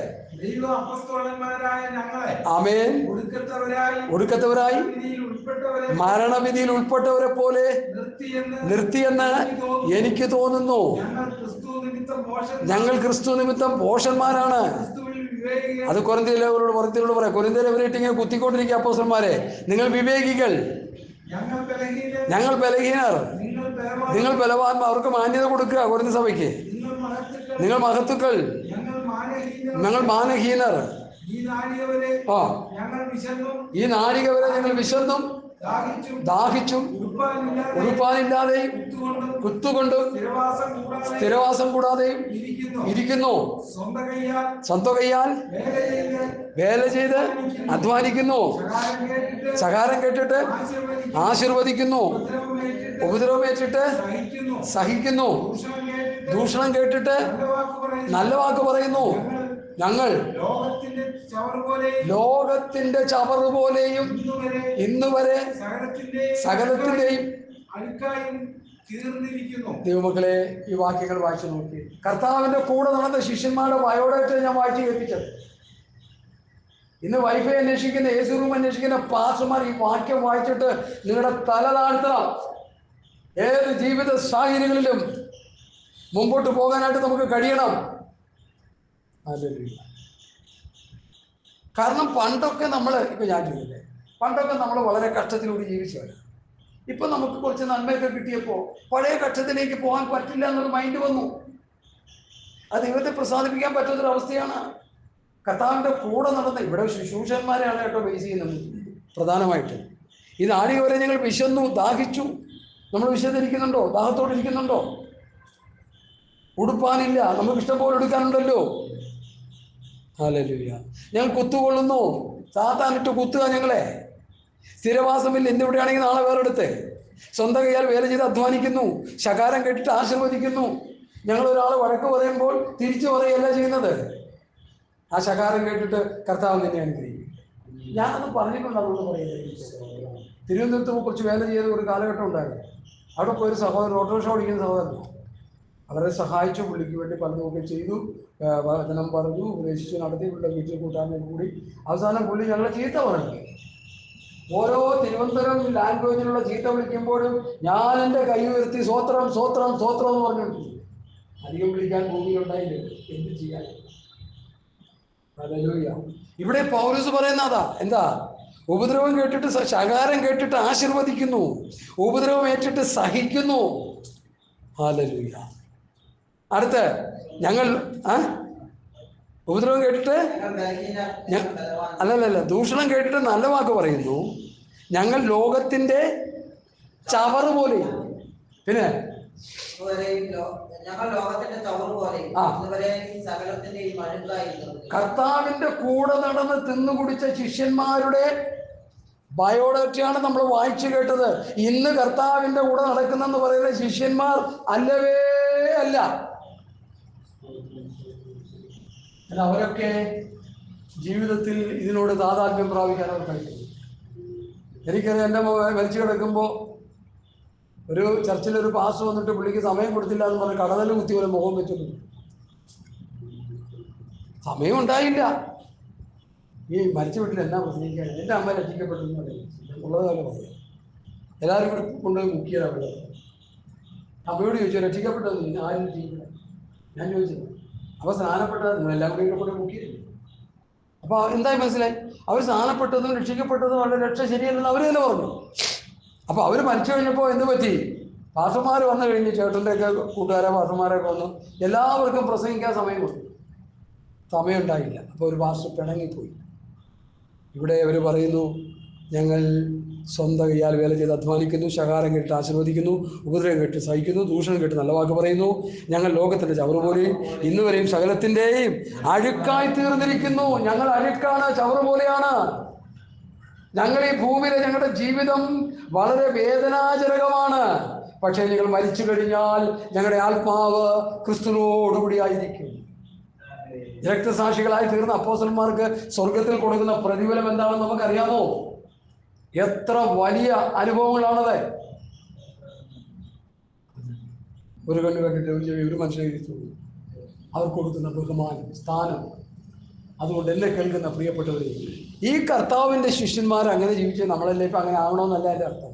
ആമേൻ. ഒടുക്കത്തവരായി മരണവിധിയിൽ ഉൾപ്പെട്ടവരെ പോലെ നിർത്തിയെന്ന് എനിക്ക് തോന്നുന്നു. ഞങ്ങൾ ക്രിസ്തു നിമിത്തം ഭോഷന്മാരാണ്. അത് കൊരിന്ത്യരോട് പറയാം. കൊരിന്ത്യരെ ഇങ്ങനെ കുത്തിക്കൊണ്ടിരിക്കുക, അപ്പോസ്തലന്മാരെ, നിങ്ങൾ വിവേകികൾ, ഞങ്ങൾ ബലഹീനർ, നിങ്ങൾ ബലവാന്മാർ. അവർക്ക് മാന്യത കൊടുക്കുക. കൊരിന്ത്യ സഭയ്ക്ക്, നിങ്ങൾ മഹത്തുക്കൾ, ഞങ്ങൾ മാനഹീനർ. ഈ നാഴിക വരെ ഞങ്ങൾ വിശന്നും ദാഹിച്ചും ഉടുപ്പാനില്ലാതെയും കുത്തുകൊണ്ടും സ്ഥിരവാസം കൂടാതെയും ഇരിക്കുന്നു. സ്വന്തം കൈയാൽ വേല ചെയ്ത് അധ്വാനിക്കുന്നു. ശകാരം കേട്ടിട്ട് ആശീർവദിക്കുന്നു. ഉപദ്രവമേറ്റിട്ട് സഹിക്കുന്നു. ദൂഷണം കേട്ടിട്ട് നല്ല വാക്ക് പറയുന്നു. ഞങ്ങൾ ലോകത്തിന്റെ ചവറ് പോലെയും ഇന്നുവരെ സകലത്തിന്റെയും ദൈവമക്കളെ, ഈ വാക്യങ്ങൾ വായിച്ചു നോക്കി. കർത്താവിന്റെ കൂടെ നടന്ന ശിഷ്യന്മാരുടെ ബയോഡേറ്റ ഞാൻ വായിച്ചു കേൾപ്പിച്ചത്. ഇന്ന് വൈഫൈ അന്വേഷിക്കുന്ന, AC റൂം അന്വേഷിക്കുന്ന പാസ്റ്റർമാർ ഈ വാക്യം വായിച്ചിട്ട് നിങ്ങളുടെ തല താഴ്ത്തണം. ഏത് ജീവിത സാഹചര്യങ്ങളിലും മുമ്പോട്ട് പോകാനായിട്ട് നമുക്ക് കഴിയണം. കാരണം പണ്ടൊക്കെ നമ്മൾ, ഇപ്പൊ ഞാൻ ചോദിച്ചില്ലേ, പണ്ടൊക്കെ നമ്മൾ വളരെ കഷ്ടത്തിലൂടെ ജീവിച്ചവരാണ്. ഇപ്പൊ നമുക്ക് കുറച്ച് നന്മയൊക്കെ കിട്ടിയപ്പോൾ പഴയ കഷ്ടത്തിലേക്ക് പോകാൻ പറ്റില്ല എന്നൊരു മൈൻഡ് വന്നു. അത് ദൈവത്തെ പ്രസാദിപ്പിക്കാൻ പറ്റുന്നൊരവസ്ഥയാണ്. കർത്താവിൻ്റെ കൂടെ നടന്ന, ഇവിടെ ശുശ്രൂഷന്മാരെയാണ് കേട്ടോ ബേസ് ചെയ്യുന്നത് പ്രധാനമായിട്ട്. ഈ നാഴികവരെ ഞങ്ങൾ വിശന്നു, ദാഹിച്ചു. നമ്മൾ വിശന്നിരിക്കുന്നുണ്ടോ? ദാഹത്തോടിരിക്കുന്നുണ്ടോ? ഉടുപ്പാനില്ല, നമുക്ക് ഇഷ്ടം പോലെ എടുക്കാനുണ്ടല്ലോ. ഹല്ലേലൂയ. ഞങ്ങൾ കുത്തുകൊള്ളുന്നു. സാത്താനിട്ട് കുത്തുക ഞങ്ങളെ. സ്ഥിരവാസമില്ല, ഇന്നിവിടെയാണെങ്കിൽ നാളെ വേറെടുത്ത്. സ്വന്തം കൈയാൽ വേല ചെയ്ത് അധ്വാനിക്കുന്നു. ശകാരം കേട്ടിട്ട് ആശീർവദിക്കുന്നു. ഞങ്ങളൊരാൾ വഴക്ക് പറയുമ്പോൾ തിരിച്ചു പറയുകയല്ല ചെയ്യുന്നത്. ആ ശകാരം കേട്ടിട്ട് കർത്താവ് നിന്നെ അനുഗ്രഹിക്കും. ഞാനത് പറഞ്ഞിട്ടുണ്ട്, അതുകൊണ്ട് പറയുന്നത്. തിരുവനന്തപുരത്ത് കുറച്ച് വേല ചെയ്ത ഒരു കാലഘട്ടം ഉണ്ടായിരുന്നു. അവിടെ പോയൊരു സഹോദരൻ, ഓട്ടോറിക്ഷ ഓടിക്കുന്ന സഹോദരൻ, അവരെ സഹായിച്ചു. പുള്ളിക്ക് വേണ്ടി പലതുമൊക്കെ ചെയ്തു, വചനം പറഞ്ഞു, ഉപദേശിച്ചു, നടത്തി. പുള്ളിയുടെ വീട്ടിൽ കൂട്ടാൻ കൂടി. അവസാനം പുള്ളി ഞങ്ങളെ ചീത്ത പറഞ്ഞു. ഓരോ തിരുവനന്തപുരം ലാംഗ്വേജിലുള്ള ചീത്ത വിളിക്കുമ്പോഴും ഞാൻ എൻ്റെ കൈ ഉയർത്തി സ്വോത്രം സ്വോത്രം സ്വോത്രം എന്ന് പറഞ്ഞിട്ടുണ്ട്. അധികം വിളിക്കാൻ ഭൂമിയിലുണ്ടായില്ല, എന്ത് ചെയ്യാൻ? ഹല്ലേലൂയ. ഇവിടെ പൗലോസ് പറയുന്നതാ, എന്താ? ഉപദ്രവം കേട്ടിട്ട്, ശകാരം കേട്ടിട്ട് ആശീർവദിക്കുന്നു. ഉപദ്രവം ഏറ്റിട്ട് സഹിക്കുന്നു. ഹല്ലേലൂയ. അടുത്ത് ഞങ്ങൾ ഉപദ്രവം കേട്ടിട്ട് അല്ലല്ല, ദൂഷണം കേട്ടിട്ട് നല്ല വാക്ക് പറയുന്നു. ഞങ്ങൾ ലോകത്തിന്റെ ചവറ് പോലെ. പിന്നെ കർത്താവിന്റെ കൂടെ നടന്ന് തിന്നുകുടിച്ച ശിഷ്യന്മാരുടെ ബയോഡേറ്റയാണ് നമ്മൾ വായിച്ചു കേട്ടത്. ഇന്ന് കർത്താവിന്റെ കൂടെ നടക്കുന്നെന്ന് പറയുന്ന ശിഷ്യന്മാർ അല്ലവേ അല്ല. അവരൊക്കെ ജീവിതത്തിൽ ഇതിനോട് താതാത്മ്യം പ്രാപിക്കാൻ അവർ കഴിയും. എനിക്കറിയാം, എൻ്റെ മരിച്ചു കിടക്കുമ്പോൾ ഒരു ചർച്ചിലൊരു പാസ് വന്നിട്ട് പുള്ളിക്ക് സമയം കൊടുത്തില്ല എന്ന് പറഞ്ഞ് കടതല് കുത്തി പോലെ മുഖം വെച്ചിട്ടുണ്ട്. സമയം ഉണ്ടായില്ല. ഈ മരിച്ച വീട്ടിൽ എന്നാ പ്രസംഗിക്കാൻ? എൻ്റെ അമ്മ രക്ഷിക്കപ്പെട്ടു എന്ന് പറയും, ഉള്ളത് കാലം പറയാം. എല്ലാവരും കൂടി കൊണ്ടുപോയി മുക്കിയതാണ് അവിടെ. അമ്മയോട് ചോദിച്ചു, രക്ഷിക്കപ്പെട്ടത് ആരും രക്ഷിക്കില്ല? ഞാൻ ചോദിച്ചില്ല. അപ്പോൾ സ്നാനപ്പെട്ടത് നിങ്ങളെല്ലാം കൂടി കൂടെ മുക്കിയില്ല. അപ്പോൾ എന്തായി മനസ്സിലായി? അവർ സ്നാനപ്പെട്ടതും രക്ഷിക്കപ്പെട്ടതും അവരുടെ രക്ഷ ശരിയല്ലെന്ന് അവർ തന്നെ പറഞ്ഞു. അപ്പോൾ അവർ മരിച്ചു കഴിഞ്ഞപ്പോൾ എന്ത് പറ്റി? പാസ്റ്റർമാർ വന്നു കഴിഞ്ഞ്, ചേട്ടൻ്റെയൊക്കെ കൂട്ടുകാരെ പാസ്റ്റർമാരൊക്കെ വന്നു, എല്ലാവർക്കും പ്രസംഗിക്കാൻ സമയം കൊടുത്തു. സമയം ഉണ്ടായില്ല. അപ്പോൾ ഒരു പാസ്റ്റർ പിണങ്ങിപ്പോയി. ഇവിടെ അവർ പറയുന്നു, ഞങ്ങൾ സ്വന്തം കൈയാൽ വേല ചെയ്ത് അധ്വാനിക്കുന്നു. ശകാരം കേട്ട് ആശീർവദിക്കുന്നു. ഉപദ്രവം കേട്ട് സഹിക്കുന്നു. ദൂഷണം കേട്ട് നല്ല വാക്ക് പറയുന്നു. ഞങ്ങൾ ലോകത്തിൻ്റെ ചവറ് പോലെയും ഇന്നുവരെയും സകലത്തിൻ്റെയും അഴുക്കായി തീർന്നിരിക്കുന്നു. ഞങ്ങൾ അഴുക്കാണ്, ചവറ് പോലെയാണ്. ഞങ്ങൾ ഈ ഭൂമിയിലെ ഞങ്ങളുടെ ജീവിതം വളരെ വേദനാജനകമാണ്. പക്ഷേ ഞങ്ങൾ മരിച്ചു കഴിഞ്ഞാൽ ഞങ്ങളുടെ ആത്മാവ് ക്രിസ്തുവിനോടുകൂടി ആയിരിക്കും. രക്തസാക്ഷികളായി തീർന്ന അപ്പോസ്തലന്മാർക്ക് സ്വർഗത്തിൽ കൊടുക്കുന്ന പ്രതിഫലം എന്താണെന്ന് നമുക്കറിയാമോ? എത്ര വലിയ അനുഭവങ്ങളാണത്. ഒരു കണ്ണ് കണ്ടിട്ട് ഒരു മനുഷ്യനെ അവർ കൊടുക്കുന്ന ബഹുമാനം, സ്ഥാനം. അതുകൊണ്ട് എന്നെ കേൾക്കുന്ന പ്രിയപ്പെട്ടവരെ, ഈ കർത്താവിൻ്റെ ശിഷ്യന്മാർ അങ്ങനെ ജീവിച്ച് നമ്മളെല്ലാം ഇപ്പം അങ്ങനെ ആവണമെന്നല്ല എൻ്റെ അർത്ഥം.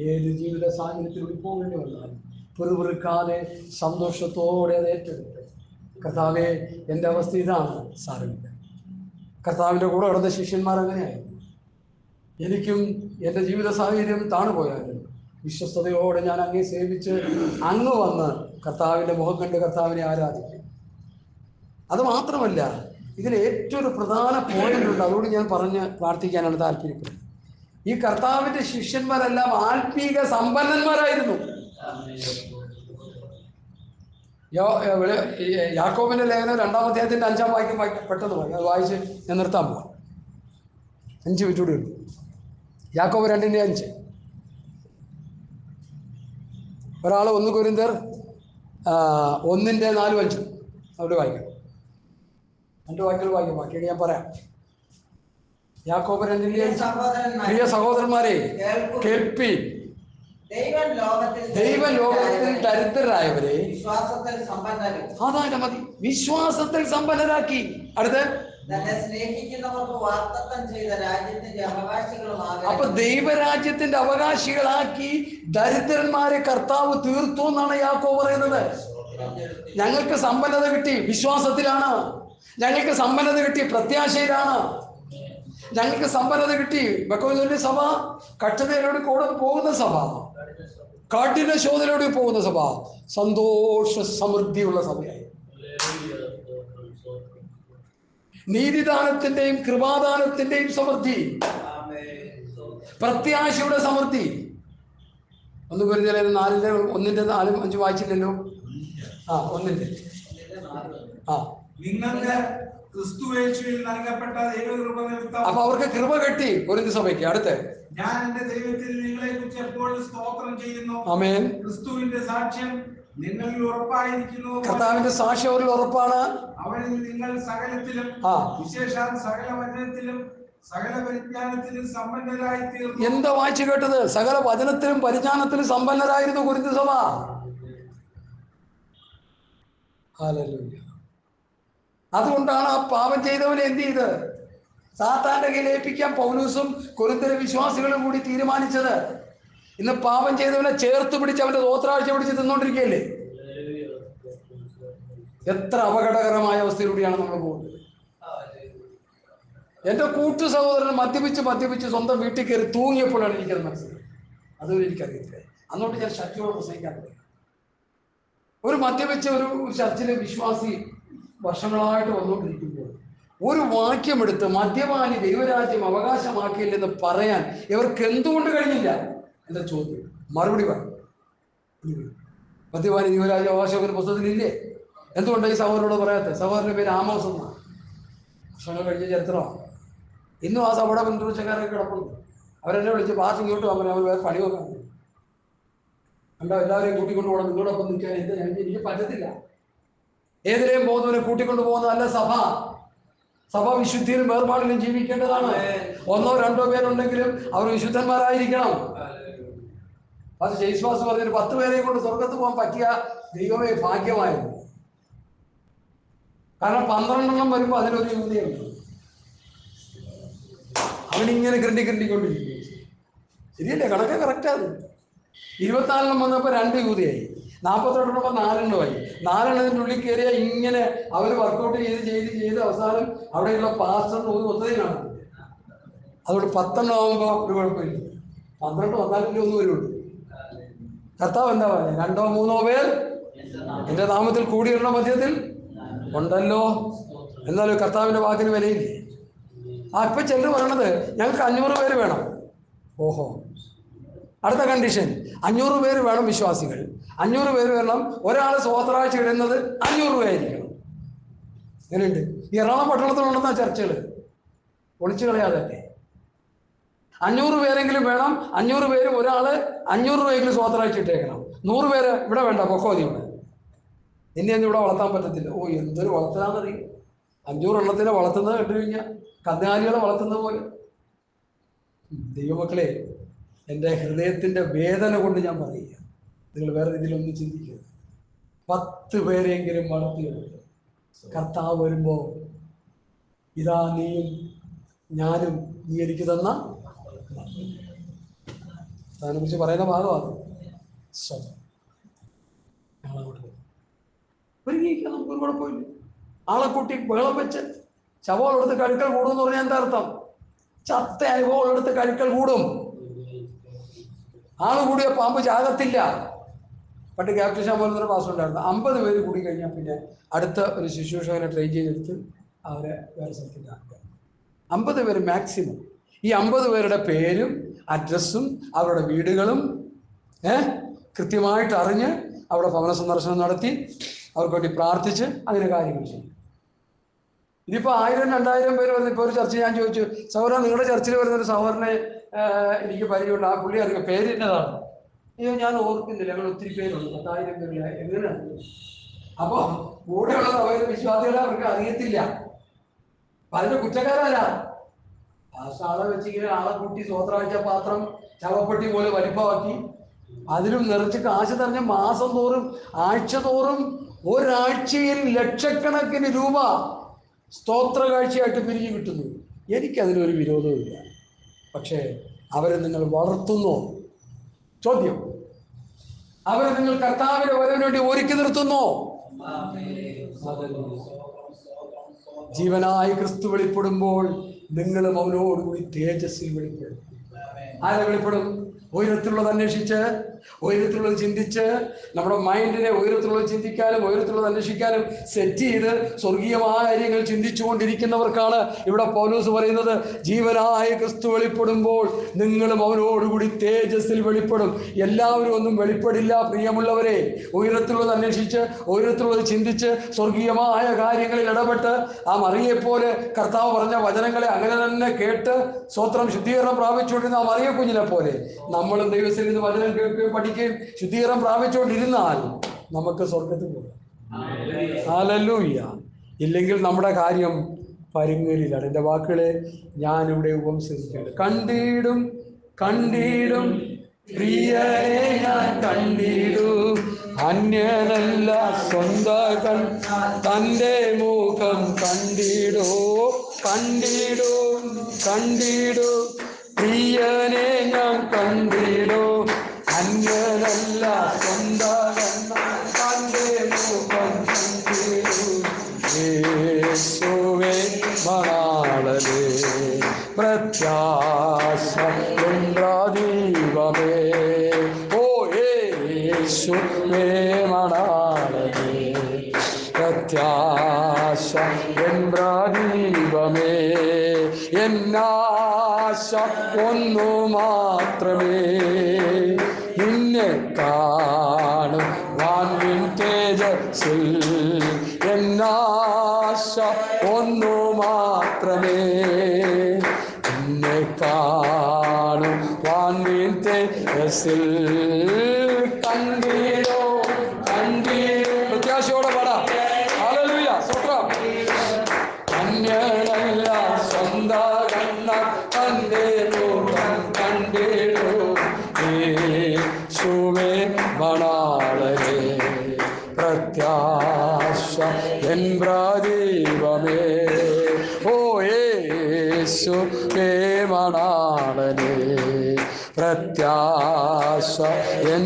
ഏത് ജീവിത സാഹചര്യത്തിലൂടെ പോകേണ്ടി വന്നാലും പെറുപെറുക്കാതെ സന്തോഷത്തോടെ അത് ഏറ്റെടുത്ത്, കർത്താവെ എൻ്റെ അവസ്ഥ ഇതാണ്, സാരമില്ല. കർത്താവിൻ്റെ കൂടെ കിടന്ന ശിഷ്യന്മാർ അങ്ങനെയായിരുന്നു. എനിക്കും എൻ്റെ ജീവിത സാഹചര്യം താണുപോയാലും വിശ്വസ്തയോടെ ഞാൻ അങ്ങേ സേവിച്ച് അങ്ങ് വന്ന് കർത്താവിൻ്റെ മുഖം കണ്ട് കർത്താവിനെ ആരാധിക്കും. അതുമാത്രമല്ല, ഇതിൽ ഏറ്റവും ഒരു പ്രധാന പോയിന്റ് ഉണ്ട്. അതുകൊണ്ട് ഞാൻ പറഞ്ഞ് പ്രാർത്ഥിക്കാനാണ് താല്പര്യപ്പെടുന്നത്. ഈ കർത്താവിന്റെ ശിഷ്യന്മാരെല്ലാം ആത്മീക സമ്പന്നന്മാരായിരുന്നു. യാക്കോബിന്റെ ലേഖനം 2-ാം അധ്യായത്തിന്റെ 5-ാം വാക്യം പെട്ടെന്ന് പറയും. അത് വായിച്ച് ഞാൻ നിർത്താൻ പോവാം. 5 മിനിറ്റ് കൂടി ഉണ്ട്. യാക്കോബ് 2:5. ഒരാൾ 1 കൊരിന്ത്യർ 1:4-5 അവിടെ വായിക്കാം. 2 വാക്യങ്ങൾ വായിക്കും, ബാക്കിയൊക്കെ ഞാൻ പറയാം. യാക്കോബ് 2:5. പ്രിയ സഹോദരന്മാരെ, കേൾപ്പീൻ. ദൈവം ലോകത്തിൽ ദരിദ്രരായവരെ അതാണ് മതി വിശ്വാസത്തിൽ സമ്പന്നരാക്കി. അടുത്ത് അപ്പൊ ദൈവരാജ്യത്തിന്റെ അവകാശികളാക്കി ദരിദ്രന്മാരെ കർത്താവ് തീർത്തു എന്നാണ് യാക്കോബ് പറയുന്നത്. ഞങ്ങൾക്ക് സമ്പന്നത കിട്ടി വിശ്വാസത്തിലാണ്. ഞങ്ങൾക്ക് സമ്പന്നത കിട്ടി പ്രത്യാശയിലാണ്. ഞങ്ങൾക്ക് സമ്പന്നത കിട്ടി. ബക്കോലിന്റെ സഭ കഷ്ടതയിലൂടെ കൂടെ പോകുന്ന സഭ, കാഠിന്യ ശോധനയോടെ പോകുന്ന സഭ, സന്തോഷ സമൃദ്ധിയുള്ള സഭയായി. നീതിദാനത്തിന്റെയും കൃപാദാനത്തിന്റെയും സമൃദ്ധി, പ്രത്യാശയുടെ സമൃദ്ധി. 1 കൊരിന്ത്യർ 1:4-5 വായിച്ചില്ലല്ലോ. 1-ന്റെ നിങ്ങൾക്ക് ക്രിസ്തുയേശുവിൽ നൽകപ്പെട്ട ദൈവകൃപ നിമിത്തം അപ്പൊ അവർക്ക് കൃപ കിട്ടി കൊരിന്ത്യ സഭയ്ക്ക്. അടുത്ത് ഞാൻ എന്റെ ദൈവത്തിൽ നിങ്ങളെ കുറിച്ച് എപ്പോഴും സ്തോത്രം ചെയ്യുന്നു. ആമേൻ. ക്രിസ്തുവിന്റെ സാക്ഷ്യം നിങ്ങളിൽ ഉറപ്പായിരിക്കുന്നു. കർത്താവിന്റെ സാക്ഷ്യം അവരിൽ ഉറപ്പാണ്. അവനിൽ നിങ്ങൾ സകലത്തിലും വിശേഷാൽ സകല വചനത്തിലും സകല പരിജ്ഞാനത്തിലും സമ്പന്നരായി തീർന്നു. എന്താ വായിച്ചു കേട്ടത്? സകല വചനത്തിലും പരിജ്ഞാനത്തിലും സമ്പന്നരായിരുന്നു കൊരിന്ത്യ സഭ. ഹല്ലേലൂയ. അതുകൊണ്ടാണ് ആ പാപം ചെയ്തവനെ എന്ത് ചെയ്ത് സാത്താന്റെ കയ്യിൽ ഏൽപ്പിക്കാൻ പൗലോസും കൊരിന്ത്യരെ വിശ്വാസികളും കൂടി തീരുമാനിച്ചത്. ഇന്ന് പാപം ചെയ്തവനെ ചേർത്ത് പിടിച്ച് അവന്റെ തോത്രാഴ്ച പിടിച്ച് തിന്നോണ്ടിരിക്കുകയല്ലേ. എത്ര അപകടകരമായ അവസ്ഥയിലൂടെയാണ് നമ്മൾ പോകുന്നത്. എന്റെ കൂട്ടു സഹോദരൻ മദ്യപിച്ച് സ്വന്തം വീട്ടിൽ കയറി തൂങ്ങിയപ്പോഴാണ് എനിക്കത് മനസ്സിലായത്. അതും എനിക്കറിയത്തില്ല. അന്നോട്ട് ഞാൻ ശക്തിയോട് പ്രസംഗിക്കാൻ പറ്റില്ല. ഒരു മദ്യപിച്ച ഒരു ചർച്ചിലെ വിശ്വാസി വർഷങ്ങളായിട്ട് വന്നുകൊണ്ടിരിക്കുമ്പോൾ ഒരു വാക്യമെടുത്ത് മദ്യപാനി ദൈവരാജ്യം അവകാശമാക്കിയില്ലെന്ന് പറയാൻ ഇവർക്ക് എന്തുകൊണ്ട് കഴിഞ്ഞില്ല? എന്താ ചോദ്യം? മറുപടി പറഞ്ഞു. മദ്യപാനി ദൈവരാജ്യം അവകാശമാക്കുന്ന പുസ്തകത്തിലില്ലേ? എന്തുകൊണ്ട് ഈ സഹോദരനോട് പറയാത്ത? സഹോദരന്റെ പേര് ആമോസ് എന്നാണ്. വർഷങ്ങൾ കഴിഞ്ഞ ചരിത്രമാണ്. ഇന്നും ആ സഭയുടെ പിന്തുണച്ചക്കാരൊക്കെ കിടപ്പുണ്ട്. അവരെന്നെ വിളിച്ച് പാർട്ടി ഇങ്ങോട്ട് പോകാൻ അവർ വേറെ പണി നോക്കാൻ കണ്ടോ. എല്ലാവരെയും കൂട്ടിക്കൊണ്ട് പോകണം, നിങ്ങളോടൊപ്പം നിൽക്കാൻ എനിക്ക് പറ്റത്തില്ല. ഏതിലേയും പോകുന്നവരെ കൂട്ടിക്കൊണ്ടു പോകുന്നതല്ല സഭ. സഭ വിശുദ്ധിയിലും വേർപാടിലും ജീവിക്കേണ്ടതാണ്. 1-2 പേരുണ്ടെങ്കിലും അവർ വിശുദ്ധന്മാരായിരിക്കണം. അത് ജയ്സ്വാസ് പറഞ്ഞൊരു 10 പേരെയും കൊണ്ട് സ്വർഗത്ത് പോകാൻ പറ്റിയ ദൈവമേ ഭാഗ്യമായിരുന്നു. കാരണം 12 വരുമ്പോൾ അതിലൊരു യൂതയുണ്ട്. അവനിങ്ങനെ കിണ്ടിക്കൊണ്ടിരിക്കും. ശരിയല്ലേ? കണക്ക് കറക്റ്റാണ്. 24 വന്നപ്പോൾ 2 യൂതയായി. 42 4 4 ഉള്ളിൽ കയറിയ ഇങ്ങനെ അവർ വർക്കൗട്ട് ചെയ്ത് അവസാനം അവിടെയുള്ള പാസ്റ്ററിന് ഒരു ഒത്തതയും കാണും. അതുകൊണ്ട് 10 ആകുമ്പോൾ ഒരു കുഴപ്പമില്ല. 12 വന്നാലും ഒന്നും വരുള്ളൂ. കർത്താവ് എന്താ പറയുക? 2-3 പേർ എന്റെ നാമത്തിൽ കൂടിയുള്ള മധ്യത്തിൽ ഉണ്ടല്ലോ. എന്നാലും കർത്താവിന്റെ വാക്കിന് വിലയില്ലേ? ഇപ്പൊ ചിലർ പറയണത് ഞങ്ങൾക്ക് 500 പേര് വേണം. ഓഹോ, അടുത്ത കണ്ടീഷൻ 500 പേര് വേണം വിശ്വാസികൾ. 500 പേര് വേണം. ഒരാൾ സ്വോത്രാഴ്ച ഇടുന്നത് 500 രൂപയായിരിക്കണം. എങ്ങനെയുണ്ട്? ഈ എറണാകുളം പട്ടണത്തിലുണ്ടെന്ന ചർച്ചകൾ ഒളിച്ചു കളയാതെ 500 പേരെങ്കിലും വേണം. 500 പേരും ഒരാള് 500 രൂപയെങ്കിലും സ്വോത്രാഴ്ച ഇട്ടേക്കണം. 100 പേര് ഇവിടെ വേണ്ട, പൊക്കോതി ഇവിടെ. എന്നെ ഒന്നും ഇവിടെ വളർത്താൻ പറ്റത്തില്ല. ഓ, എന്തൊരു വളർത്തലാന്നറിയും. 500 എണ്ണത്തിനെ വളർത്തുന്നത് കണ്ടു കഴിഞ്ഞാൽ കന്നുകാലികളെ വളർത്തുന്ന പോലെ. ദൈവമക്കളെ, എൻ്റെ ഹൃദയത്തിൻ്റെ വേദന കൊണ്ട് ഞാൻ പറയുക, നിങ്ങൾ വേറെ രീതിയിലൊന്നും ചിന്തിക്കരുത്. 10 പേരെങ്കിലും വളർത്തിയെടുത്ത് കർത്താവ് വരുമ്പോൾ ഇതാ നീയും ഞാനും നീ എനിക്ക് തന്ന അതിനെക്കുറിച്ച് പറയുന്ന ഭാഗമാണ്. ഒരുങ്ങിയിരിക്കാൻ നമുക്കൊരു കുഴപ്പമില്ല. ആളെ കൂട്ടി ബഹളം വെച്ച് ശവോളെടുത്ത് കഴുക്കൽ കൂടും എന്ന് പറഞ്ഞാൽ എന്താ അർത്ഥം? ചത്ത അനുഭവങ്ങളെടുത്ത് കഴുക്കൽ കൂടും. ആള് കൂടിയ പാമ്പ് ചാകത്തില്ല. പണ്ട് ക്യാപ്റ്റൻ ഷാമോൽ എന്നൊരു പാസ്റ്റർ ഉണ്ടായിരുന്നു. 50 പേര് കൂടി കഴിഞ്ഞാൽ പിന്നെ അടുത്ത ഒരു ശുശ്രൂഷകനെ ട്രെയിൻ ചെയ്തെടുത്ത് അവരെ വേറെ സ്ഥലത്തേക്ക് ആക്കുക. 50 പേര് മാക്സിമം. ഈ 50 പേരുടെ പേരും അഡ്രസ്സും അവരുടെ വീടുകളും കൃത്യമായിട്ട് അറിഞ്ഞ് അവിടെ ഭവന സന്ദർശനം നടത്തി അവർക്ക് വേണ്ടി പ്രാർത്ഥിച്ച് അങ്ങനെ കാര്യങ്ങൾ ചെയ്യും. ഇതിപ്പോൾ 1000-2000 പേര് വരുന്ന ഇപ്പോൾ ഒരു ചർച്ച ഞാൻ ചോദിച്ചു, സഹോദരൻ നിങ്ങളുടെ ചർച്ചിൽ വരുന്നൊരു സഹോദരനെ എനിക്ക് പരിചയമുണ്ട്, ആ പുള്ളി അറിയാം, പേര് എന്നതാണ്? അയ്യോ ഞാൻ ഓർക്കുന്നില്ല, ഞങ്ങൾ ഒത്തിരി പേരുണ്ട്, 10,000 പേരില്ല, എങ്ങനെയാണ്? അപ്പോൾ കൂടെയുള്ളത് അവരുടെ വിശ്വാസികളെ അവർക്ക് അറിയത്തില്ല. അതിന്റെ കുറ്റക്കാരല്ല. ആളെ വെച്ചിങ്ങനെ ആളെ കൂട്ടി സ്വോത്രാഴ്ച പാത്രം ചവപ്പെട്ടി പോലെ വലിപ്പമാക്കി അതിലും നിറച്ച് കാശ് തെരഞ്ഞ മാസം തോറും ആഴ്ച തോറും ഒരാഴ്ചയിൽ ലക്ഷക്കണക്കിന് രൂപ സ്തോത്ര കാഴ്ചയായിട്ട് പിരിഞ്ഞു കിട്ടുന്നു. എനിക്കതിനൊരു വിരോധവുമില്ല. പക്ഷേ അവരെ നിങ്ങൾ വളർത്തുന്നോ? ചോദ്യം. അവരെ നിങ്ങൾ കർത്താവിന്റെ വരവിന് വേണ്ടി ഒരുക്കി നിർത്തുന്നോ? ജീവനായ ക്രിസ്തു വെളിപ്പെടുമ്പോൾ നിങ്ങളും അവനോടുകൂടി തേജസ്സിൽ വെളിപ്പെടും. ആരെ വെളിപ്പെടും? ഉയരത്തിലുള്ളത് അന്വേഷിച്ച്, ഉയരത്തിലുള്ളത് ചിന്തിച്ച്, നമ്മുടെ മൈൻഡിനെ ഉയരത്തിലുള്ളത് ചിന്തിക്കാനും ഉയരത്തിലുള്ളത് അന്വേഷിക്കാനും സെറ്റ് ചെയ്ത് സ്വർഗീയമായ കാര്യങ്ങൾ ചിന്തിച്ചുകൊണ്ടിരിക്കുന്നവർക്കാണ് ഇവിടെ പൗലോസ് പറയുന്നത്, ജീവനായ ക്രിസ്തു വെളിപ്പെടുമ്പോൾ നിങ്ങളും അവനോടുകൂടി തേജസ്സിൽ വെളിപ്പെടും. എല്ലാവരും ഒന്നും വെളിപ്പെടില്ല പ്രിയമുള്ളവരെ. ഉയരത്തിലുള്ളത് അന്വേഷിച്ച്, ഉയരത്തിലുള്ളത് ചിന്തിച്ച്, സ്വർഗീയമായ കാര്യങ്ങളിൽ ഇടപെട്ട് ആ മറിയെപ്പോലെ കർത്താവ് പറഞ്ഞ വചനങ്ങളെ അങ്ങനെ തന്നെ കേട്ട് സ്വത്രം ശുദ്ധീകരണം പ്രാപിച്ചുകൊണ്ടിരുന്ന ആ മറിയ കുഞ്ഞിനെ പോലെ നമ്മളും ദൈവത്തിൽ നിന്ന് വചനം കേൾക്കുകയും പഠിക്കുകയും ശുദ്ധീകരണം പ്രാപിച്ചുകൊണ്ടിരുന്നാൽ നമുക്ക് സ്വർഗത്തിൽ പോകാം. ഹല്ലേലൂയ. ഇല്ലെങ്കിൽ നമ്മുടെ കാര്യം പരുങ്ങലിലാണ്. എൻ്റെ വാക്കുകളെ ഞാനിവിടെ ഉപംസരിക്കുകയാണ്. കണ്ടിടും കണ്ടിടും പ്രിയനെ ഞാൻ കണ്ടിടും, അന്യനല്ല സ്വന്തം തൻ്റെ മുഖം കണ്ടിടോ. കണ്ടിടും കണ്ടിടും പ്രിയനെ ഞാൻ കണ്ടിടോ, അന്യനല്ല സ്വന്തം തൻ്റെ മുഖം കണ്ടിടോ. യേശുവേ മണാളനേ പ്രത്യാശ ദൈവമേ, ഓ യേശുവേ മണാളനേ പ്രത്യാശ ദൈവമേ. എന്നാശ ഒന്നു മാത്രമേ, നിന്നെ കാണും വാൻവിൻ തേജസ്സിൽ. എന്നാശ ഒന്നു മാത്രമേ, നിന്നെ കാണും വാൻവിൻ തേജസ്സിൽ. കണ്ടീടോ കണ്ടീടോ. പ്രത്യാശയോടെ പാടാം. ഹല്ലേലൂയ. സ്തോത്രം. അന്യനല്ല സ്വന്തം തന്റെ മുഖം കണ്ടിടോ. യേശുവേ മണാളനേ പ്രത്യാശ എൻ ദൈവമേ, ഓ യേശുവേ മണാളനേ പ്രത്യാശ എൻ